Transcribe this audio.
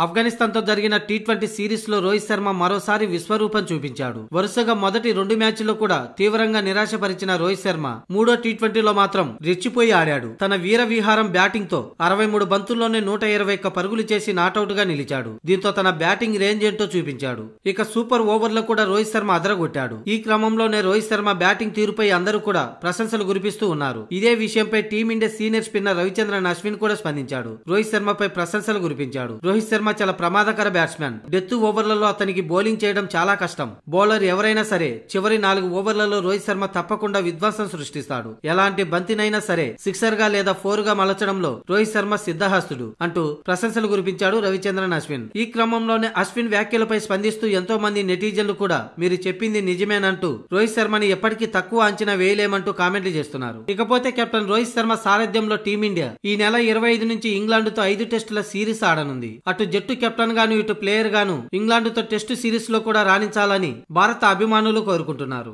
ఆఫ్ఘనిస్తాన్ తో జరిగిన T20 series లో రోహిత్ శర్మ మరోసారి విశ్వరూపం చూపించాడు. వరుసగా మొదటి 2 మ్యాచ్ల్లో కూడా తీవ్రంగా నిరాశపరిచిన రోహిత్ శర్మ మూడో టీ20లో మాత్రం రెచ్చిపోయి ఆడాడు. తన వీర విహారం బ్యాటింగ్ తో 63 బంతుల్లోనే 121 పరుగులు చేసి నాటౌట్ గా నిలిచాడు. దీంతో తన బ్యాటింగ్ రేంజ్ ఏంటో చూపించాడు. ఇక సూపర్ ఓవర్లో కూడా రోహిత్ శర్మ అదరగొట్టాడు. ఈ క్రమంలోనే రోహిత్ శర్మ బ్యాటింగ్ తీరుపై అందరూ కూడా ప్రశంసలు కురిపిస్తూ ఉన్నారు. ఇదే విషయంపై team India senior spinner Ravichandran Ashwin కూడా స్పందించాడు. రోహిత్ శర్మపై ప్రశంసలు కురిపించాడు. రోహిత్ శర్మ చాలా ప్రమాదకర బ్యాట్స్మెన్. డెత్ ఓవర్లలో అతనికి బౌలింగ్ చేయడం చాలా కష్టం. బౌలర్ ఎవరైనా సరే చివరి 4 ఓవర్లలో రోహిత్ శర్మ తప్పకుండా విధ్వంసం సృష్టిస్తాడు. ఎలాంటి బంతినైనా సరే సిక్సర్ గా లేదా 4 గా మలచడంలో రోహిత్ శర్మ సిద్ధహస్తుడు అంటూ ప్రశంసలు కురిపించాడు రవిచంద్రన్ అశ్విన్. ఈ క్రమంలోనే అశ్విన్ వ్యాఖ్యలపై స్పందిస్తూ ఎంతో మంది నెటిజన్లు కూడా మీరు చెప్పింది నిజమేనంటూ రోహిత్ శర్మని ఎప్పటికీ తక్కువ అంచనా వేయలేమంటూ కామెంట్లు చేస్తున్నారు. ఇకపోతే కెప్టెన్ రోహిత్ శర్మ సారథ్యంలో టీమిండియా ఈ నెల 25 నుంచి ఇంగ్లాండ్ తో 5 టెస్టుల సిరీస్ ఆడనుంది. అటు జట్టు కెప్టెన్ గాను ఇటు ప్లేయర్ గాను ఇంగ్లాండ్ తో టెస్టు సిరీస్ లో కూడా రాణించాలని భారత అభిమానులు కోరుకుంటున్నారు.